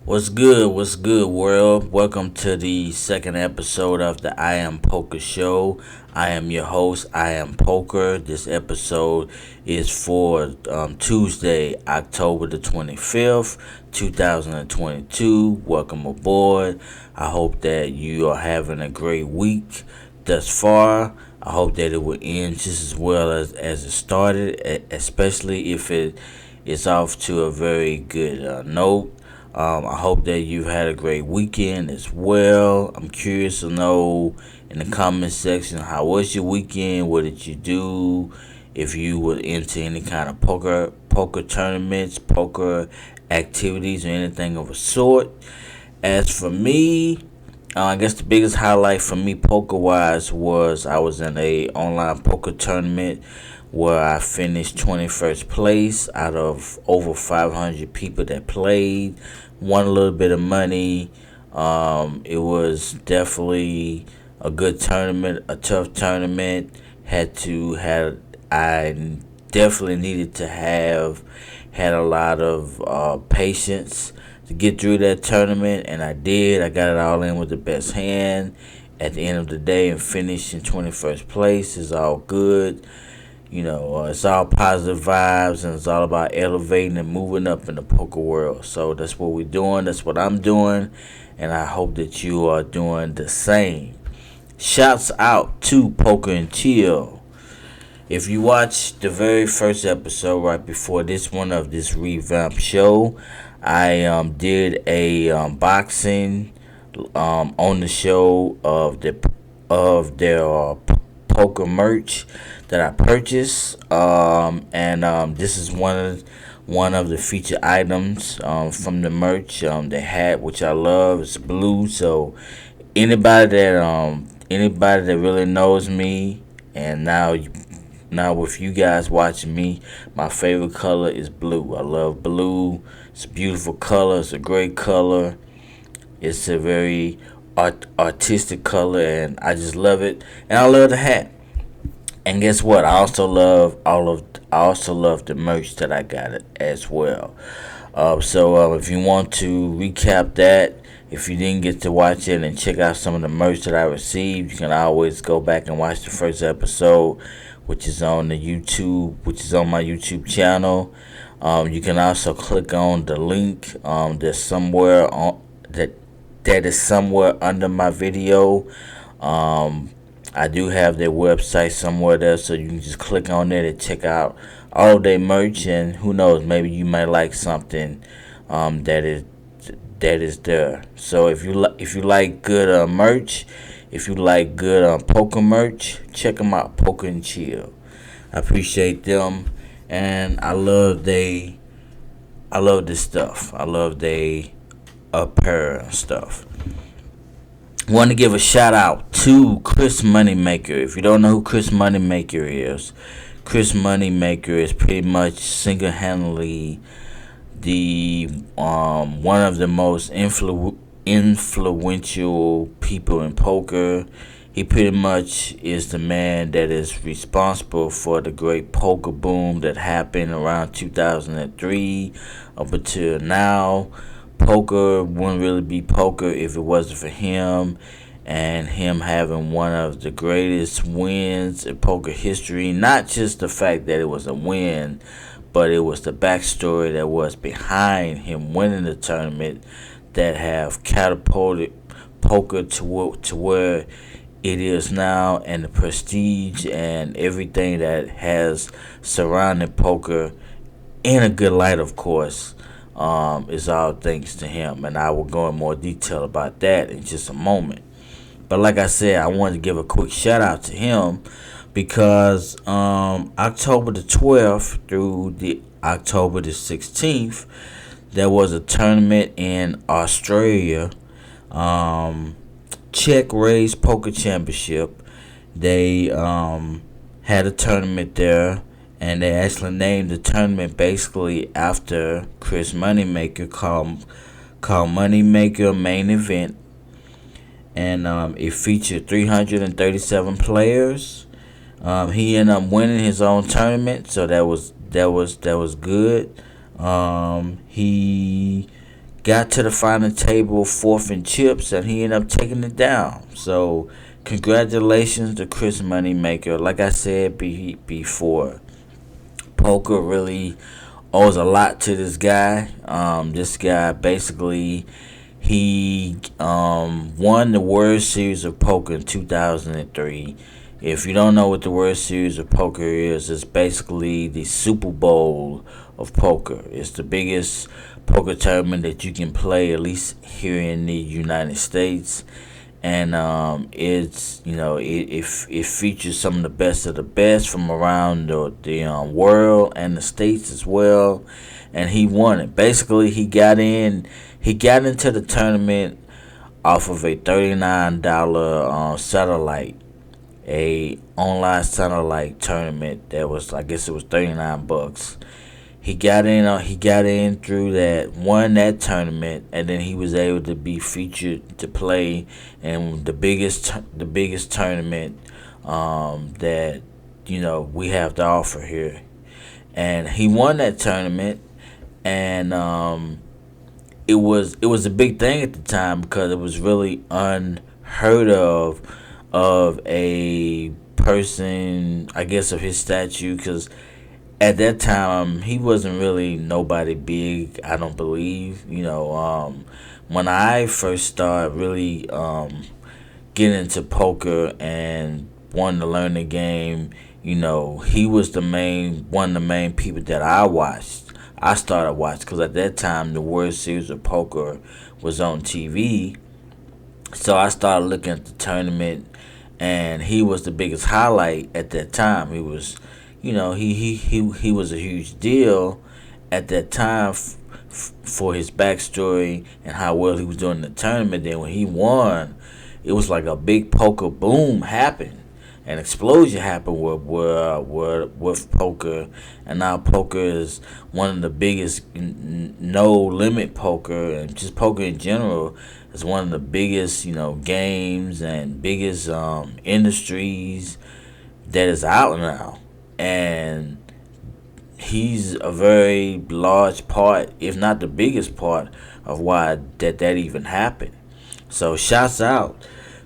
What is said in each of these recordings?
What's good? What's good, world? Welcome to the second episode of the I Am Poker Show. I am your host, I Am Poker. This episode is for Tuesday, October the 25th, 2022. Welcome aboard. I hope that you are having a great week thus far. I hope that it will end just as well as it started, especially if it is off to a very good note. I hope that you've had a great weekend as well. I'm curious to know in the comment section, how was your weekend? What did you do? If you were into any kind of poker tournaments, poker activities, or anything of a sort. As for me, I guess the biggest highlight for me poker wise was I was in a online poker tournament where I finished 21st place out of over 500 people that played. Won a little bit of money. It was definitely a good tournament, a tough tournament. I definitely needed to have had a lot of patience to get through that tournament, and I did. I got it all in with the best hand at the end of the day and finished in 21st place. Is all good. It's all positive vibes, and it's all about elevating and moving up in the poker world. So that's what we're doing. That's what I'm doing, and I hope that you are doing the same. Shouts out to Poker and Chill. If you watched the very first episode right before this one of this revamped show, I did a boxing on the show of their poker merch that I purchased, and this is one of the featured items from the merch. The hat, which I love, is blue. So anybody that really knows me, and now with you guys watching me, my favorite color is blue. I love blue. It's a beautiful color. It's a great color. It's a very artistic color, and I just love it. And I love the hat. And guess what? I also love the merch that I got it as well. So if you want to recap that, if you didn't get to watch it and check out some of the merch that I received, you can always go back and watch the first episode, which is on my YouTube channel. You can also click on the link that is somewhere under my video. I do have their website somewhere there, so you can just click on there to check out all of their merch, and who knows, maybe you might like something that is there. So if you like good merch, if you like good poker merch, check them out. Poker and Chill. I appreciate them, and I love this stuff. I love they apparel stuff. Want to give a shout out to Chris Moneymaker. If you don't know who Chris Moneymaker is, Chris Moneymaker is pretty much single-handedly the one of the most influential people in poker. He pretty much is the man that is responsible for the great poker boom that happened around 2003 up until now. Poker wouldn't really be poker if it wasn't for him, and him having one of the greatest wins in poker history. Not just the fact that it was a win, but it was the backstory that was behind him winning the tournament that have catapulted poker to where it is now, and the prestige and everything that has surrounded poker in a good light, of course. Is all thanks to him, and I will go in more detail about that in just a moment. But like I said, I wanted to give a quick shout out to him because October the 12th through the October the 16th, there was a tournament in Australia, Czech Race Poker Championship. They had a tournament there, and they actually named the tournament basically after Chris Moneymaker, called Moneymaker Main Event, and it featured 337 players. He ended up winning his own tournament, so that was good. He got to the final table fourth in chips, and he ended up taking it down. So congratulations to Chris Moneymaker. Like I said before, poker really owes a lot to this guy. This guy basically he won the World Series of Poker in 2003. If you don't know what the World Series of Poker is, it's basically the Super Bowl of poker. It's the biggest poker tournament that you can play, at least here in the United States. And it's it features some of the best of the best from around the world and the states as well. And he won it. Basically, he got into the tournament off of a $39 satellite, a online satellite tournament that was, I guess it was $39. He got in through that, won that tournament, and then he was able to be featured to play in the biggest tournament that we have to offer here. And he won that tournament, and it was a big thing at the time because it was really unheard of a person, I guess, of his stature, because at that time he wasn't really nobody big, I don't believe. When I first started really getting into poker and wanting to learn the game, he was the main one of the main people that I started watching, because at that time the World Series of Poker was on TV. So I started looking at the tournament, and he was the biggest highlight at that time. He was, he was a huge deal at that time for his backstory and how well he was doing in the tournament. Then when he won, it was like a big poker boom happened. An explosion happened with poker, and now poker is one of the biggest, no limit poker, and just poker in general is one of the biggest, games and biggest industries that is out now. And he's a very large part, if not the biggest part, of why that even happened. So shouts out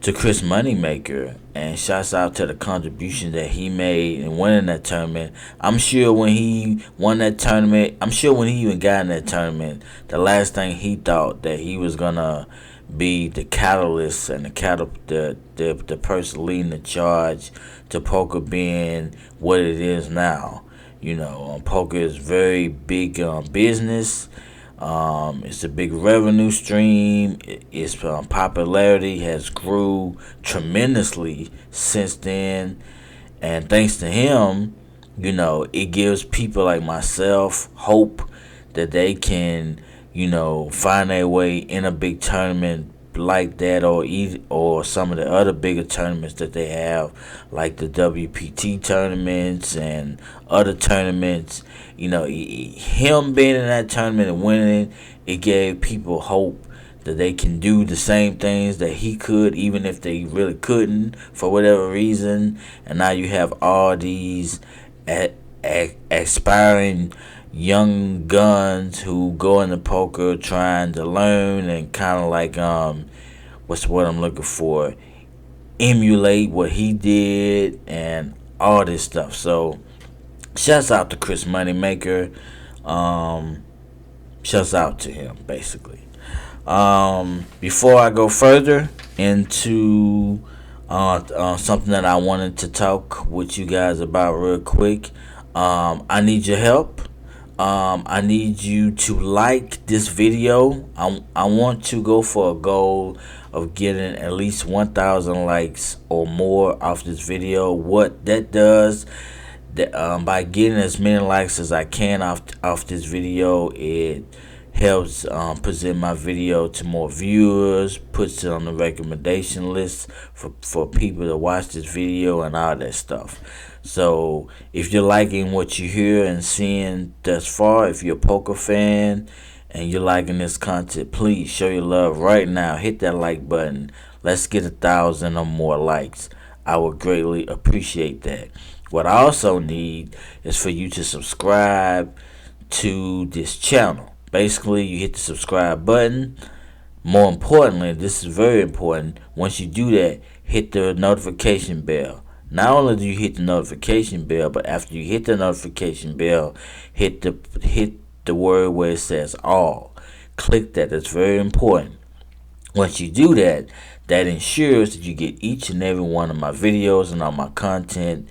to Chris Moneymaker, and shouts out to the contribution that he made in winning that tournament. I'm sure when he won that tournament, I'm sure when he even got in that tournament, the last thing he thought that he was gonna be the catalyst and the person leading the charge to poker being what it is now. Poker is very big business. It's a big revenue stream. Its popularity has grew tremendously since then, and thanks to him, it gives people like myself hope that they can, find their way in a big tournament like that, or some of the other bigger tournaments that they have, like the WPT tournaments and other tournaments. Him being in that tournament and winning, it gave people hope that they can do the same things that he could, even if they really couldn't for whatever reason. And now you have all these aspiring young guns who go into poker trying to learn and kind of like what's what I'm looking for, emulate what he did and all this stuff. So shouts out to Chris Moneymaker. Shouts out to him, basically. Before I go further into something that I wanted to talk with you guys about real quick, I need your help. I need you to like this video. I want to go for a goal of getting at least 1,000 likes or more off this video. What that does, by getting as many likes as I can off this video, it helps present my video to more viewers, puts it on the recommendation list for people to watch this video and all that stuff. So if you're liking what you hear and seeing thus far, if you're a poker fan and you're liking this content, please show your love right now. Hit that like button. Let's get 1,000 or more likes. I would greatly appreciate that. What I also need is for you to subscribe to this channel. Basically, you hit the subscribe button. More importantly, this is very important. Once you do that, hit the notification bell. Not only do you hit the notification bell, but after you hit the notification bell, hit the word where it says all. Click that. That's very important. Once you do that, that ensures that you get each and every one of my videos and all my content,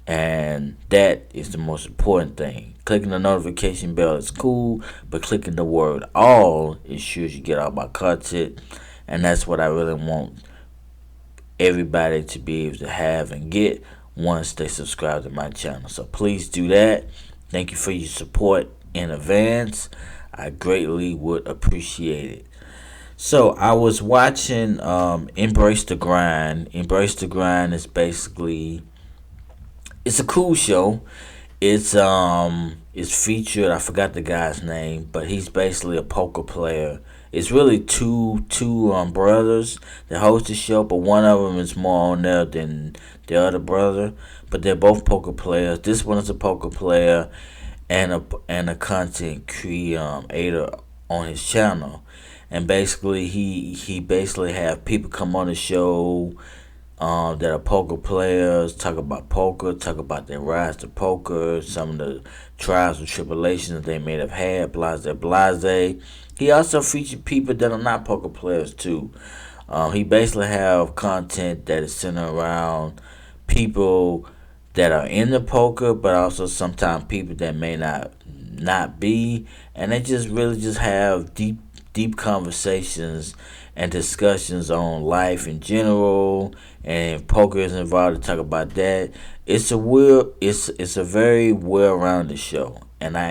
and that is the most important thing. Clicking the notification bell is cool, but clicking the word all ensures you get all my content, and that's what I really want everybody to be able to have and get once they subscribe to my channel. So please do that. Thank you for your support in advance. I greatly would appreciate it. So I was watching Embrace the Grind. Embrace the Grind is basically, it's a cool show. It's featured, I forgot the guy's name, but he's basically a poker player. It's really two brothers that host the show, but one of them is more on there than the other brother. But they're both poker players. This one is a poker player and a content creator on his channel. And basically he basically have people come on the show that are poker players, talk about poker, talk about their rise to poker, some of the trials and tribulations that they may have had, blase. He also featured people that are not poker players too. He basically have content that is centered around people that are into poker, but also sometimes people that may not be, and they just really just have deep conversations and discussions on life in general, and if poker is involved to talk about that. It's a very well-rounded show, and I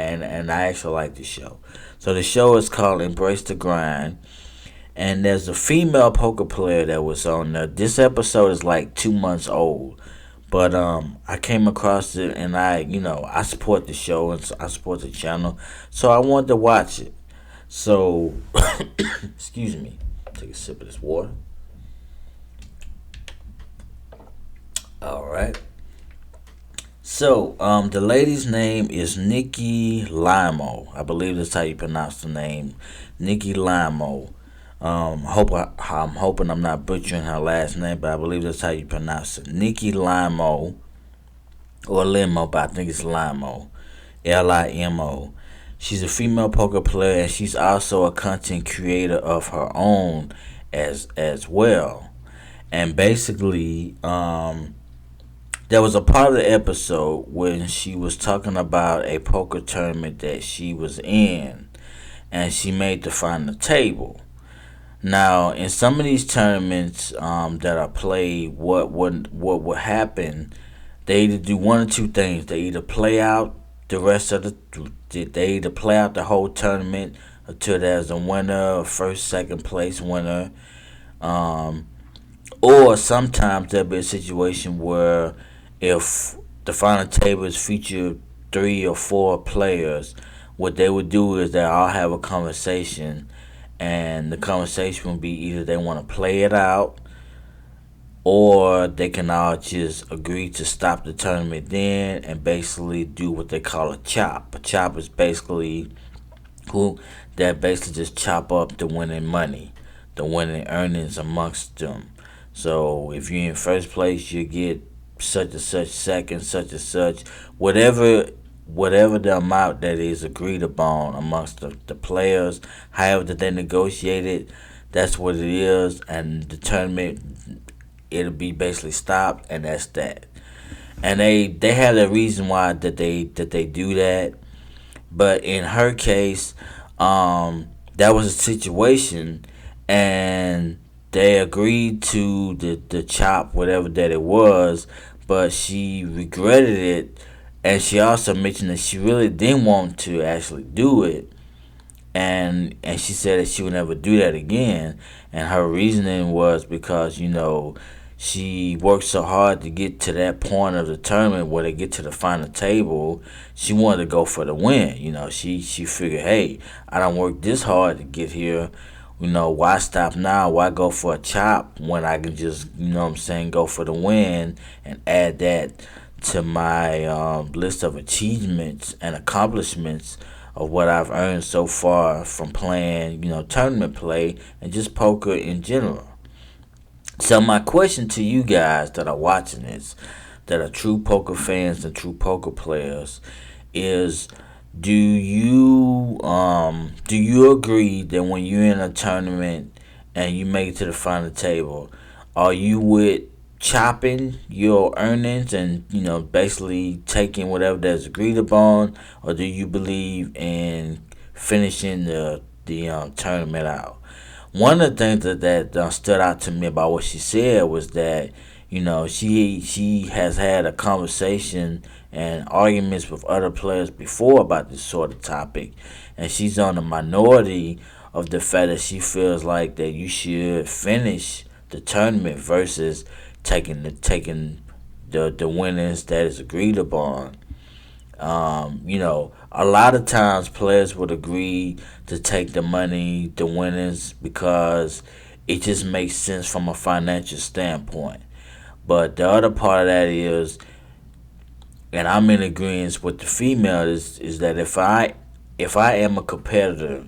actually like the show. So the show is called Embrace the Grind, and there's a female poker player that was on there. This episode is like 2 months old, but I came across it, and I support the show and I support the channel, so I wanted to watch it. So, excuse me, take a sip of this water. All right. So, the lady's name is Nikki Limo. I believe that's how you pronounce the name, Nikki Limo. I'm hoping I'm not butchering her last name, but I believe that's how you pronounce it, Nikki Limo, or Limo, but I think it's Limo, Limo. She's a female poker player, and she's also a content creator of her own as well. And basically, there was a part of the episode when she was talking about a poker tournament that she was in, and she made the final table. Now, in some of these tournaments that are played, what would happen? They either do one or two things. They either play out the rest of they either play out the whole tournament until there's a winner, a first, second place winner, or sometimes there'll be a situation where if the final table is featured 3 or 4 players, what they would do is they all have a conversation, and the conversation will be either they want to play it out, or they can all just agree to stop the tournament then and basically do what they call a chop. A chop is basically just chop up the winning money, the winning earnings amongst them. So if you're in first place, you get such and such, second, such and such, whatever the amount that is agreed upon amongst the players, however that they negotiate it, that's what it is, and the tournament, it'll be basically stopped, and that's that. And they have a reason why that they do that, but in her case, that was a situation, and they agreed to the chop, whatever that it was, but she regretted it, and she also mentioned that she really didn't want to actually do it, and she said that she would never do that again, and her reasoning was because she worked so hard to get to that point of the tournament where they get to the final table. She wanted to go for the win. She figured, hey, I don't work this hard to get here. Why stop now? Why go for a chop when I can just, go for the win and add that to my list of achievements and accomplishments of what I've earned so far from playing, tournament play and just poker in general. So my question to you guys that are watching this, that are true poker fans and true poker players, is do you agree that when you're in a tournament and you make it to the final table, are you with chopping your earnings and basically taking whatever that's agreed upon, or do you believe in finishing the tournament out? One of the things that stood out to me about what she said was that she has had a conversation and arguments with other players before about this sort of topic, and she's on the minority of the fact that she feels like that you should finish the tournament versus taking the winnings that is agreed upon. A lot of times players would agree to take the money, the winnings, because it just makes sense from a financial standpoint. But the other part of that is, and I'm in agreement with the female, is that if I am a competitor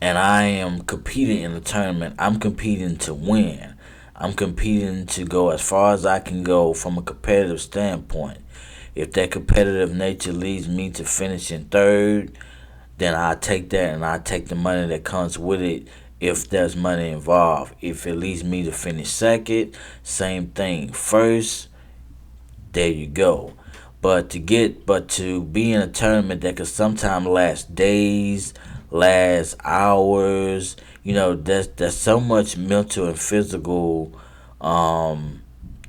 and I am competing in a tournament, I'm competing to win. I'm competing to go as far as I can go from a competitive standpoint. If that competitive nature leads me to finishing third, then I take that and I take the money that comes with it if there's money involved. If it leads me to finish second, same thing. First, there you go. But to be in a tournament that could sometimes last days, last hours, there's so much mental and physical um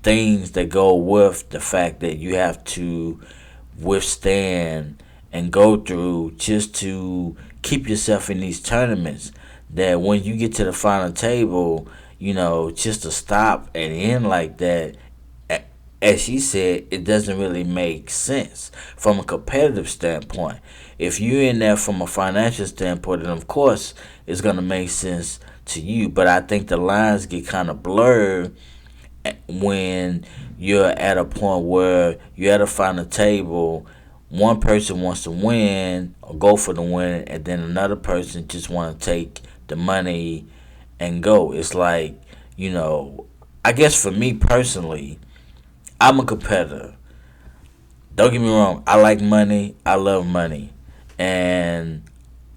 things that go with the fact that you have to withstand and go through just to keep yourself in these tournaments, that when you get to the final table, just to stop and end like that, as she said, it doesn't really make sense from a competitive standpoint. If you're in there from a financial standpoint, then of course it's gonna make sense to you. But I think the lines get kind of blurred when you're at a point where you're at a final table. One person wants to win or go for the win, and then another person just want to take the money and go. It's like, I guess for me personally, I'm a competitor. Don't get me wrong. I like money. I love money. And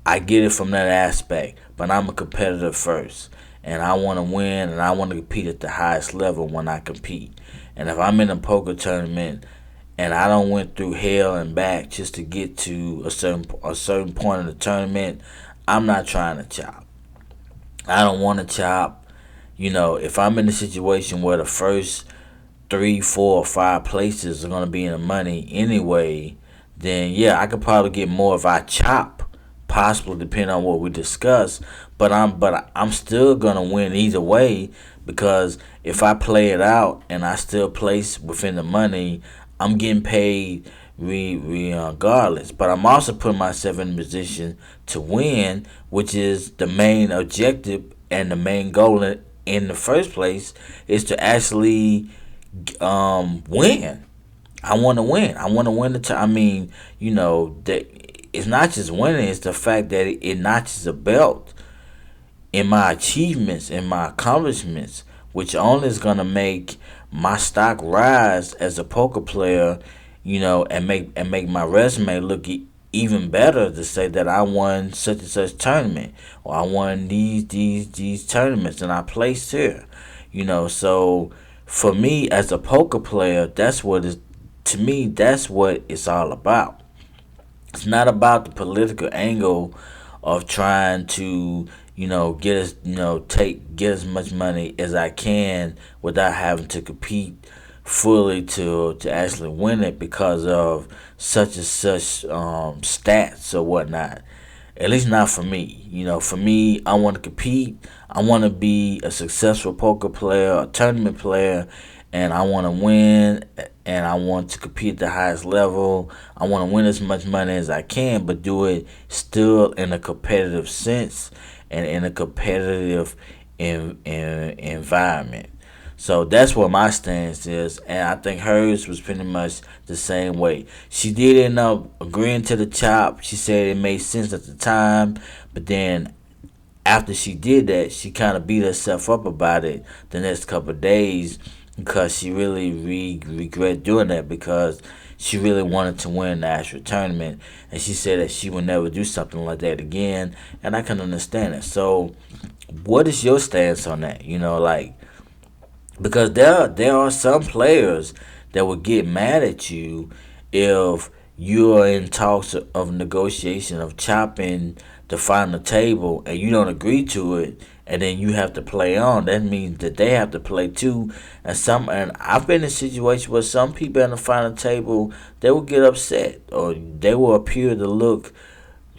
I get it from that aspect. But I'm a competitor first. And I want to win and I want to compete at the highest level when I compete. And if I'm in a poker tournament and I don't went through hell and back just to get to a certain point in the tournament, I'm not trying to chop. I don't want to chop. If I'm in a situation where the first three, four, or five places are gonna be in the money anyway, then yeah, I could probably get more if I chop, possibly depending on what we discuss. But I'm still gonna win either way, because if I play it out and I still place within the money, I'm getting paid regardless. But I'm also putting myself in a position to win, which is the main objective and the main goal in the first place, is to actually win. I want to win. I want to win I mean, that it's not just winning. It's the fact that it notches a belt in my achievements and my accomplishments, which only is gonna make my stock rise as a poker player. And make my resume look even better, to say that I won such and such tournament, or I won these tournaments and I placed here. So for me as a poker player, to me, that's what it's all about. It's not about the political angle of trying to, get as much money as I can without having to compete fully to actually win it because of such and such stats or whatnot. At least not for me. For me, I want to compete. I want to be a successful poker player, a tournament player, and I want to win. And I want to compete at the highest level. I want to win as much money as I can, but do it still in a competitive sense and in a competitive environment. So that's what my stance is, and I think hers was pretty much the same way. She did end up agreeing to the chop. She said it made sense at the time, but then after she did that, she kind of beat herself up about it the next couple of days because she really regret doing that because she really wanted to win the actual tournament, and she said that she would never do something like that again, and I can understand it. So, what is your stance on that? Like, because there are some players that would get mad at you if you are in talks of negotiation of chopping the final table and you don't agree to it, and then you have to play on. That means that they have to play too. And I've been in a situation where some people at the final table, they will get upset or they will appear to look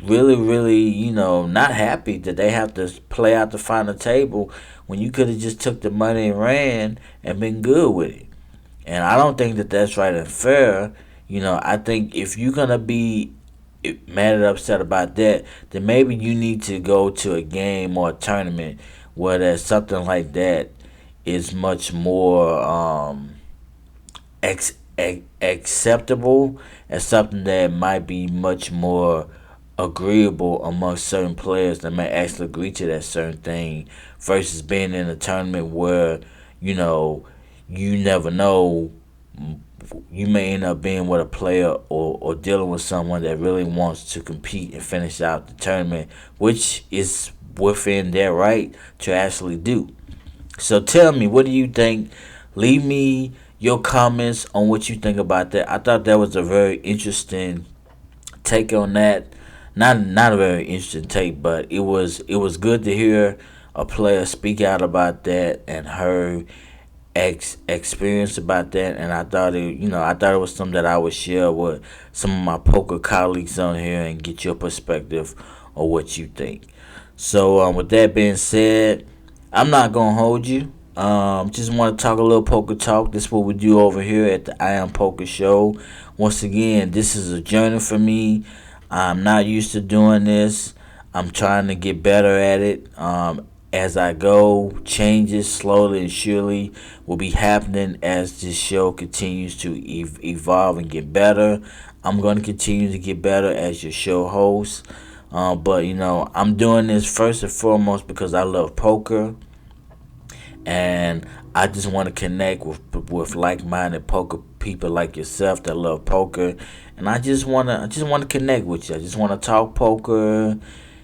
really, really, not happy that they have to play out the final table when you could have just took the money and ran and been good with it. And I don't think that that's right and fair. I think if you're gonna be mad and upset about that, then maybe you need to go to a game or a tournament where there's something like that is much more acceptable, and something that might be much more agreeable amongst certain players that may actually agree to that certain thing versus being in a tournament where you know you never know, you may end up being with a player or dealing with someone that really wants to compete and finish out the tournament, which is within their right to actually do. So tell me, what do you think? Leave me your comments on what you think about that. I thought that was a very interesting take on that. Not a very interesting take, but it was good to hear a player speak out about that and her experience about that. And I thought it was something that I would share with some of my poker colleagues on here and get your perspective on what you think. So with that being said, I'm not gonna hold you. Just want to talk a little poker talk. This is what we do over here at the I Am Poker Show. Once again, this is a journey for me. I'm not used to doing this. I'm trying to get better at it. As I go, changes slowly and surely will be happening as this show continues to evolve and get better. I'm going to continue to get better as your show host. But I'm doing this first and foremost because I love poker, and I just want to connect with like-minded poker people like yourself that love poker, and I just want to connect with you. I just want to talk poker,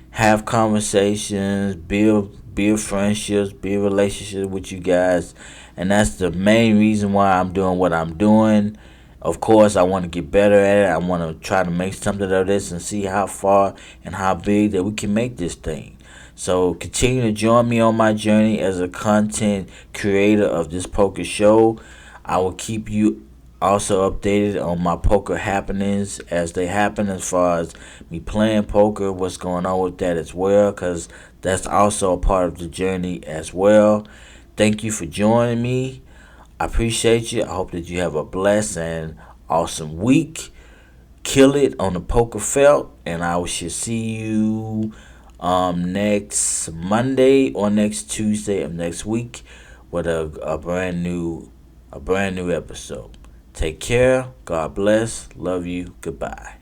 have conversations, build friendships, build relationships with you guys, and that's the main reason why I'm doing what I'm doing. Of course, I want to get better at it. I want to try to make something of this and see how far and how big that we can make this thing. So continue to join me on my journey as a content creator of this poker show. I will keep you also updated on my poker happenings as they happen, as far as me playing poker, what's going on with that as well, because that's also a part of the journey as well. Thank you for joining me. I appreciate you. I hope that you have a blessed and awesome week. Kill it on the poker felt, and I should see you next Monday or next Tuesday of next week with a brand new episode. Take care. God bless. Love you. Goodbye.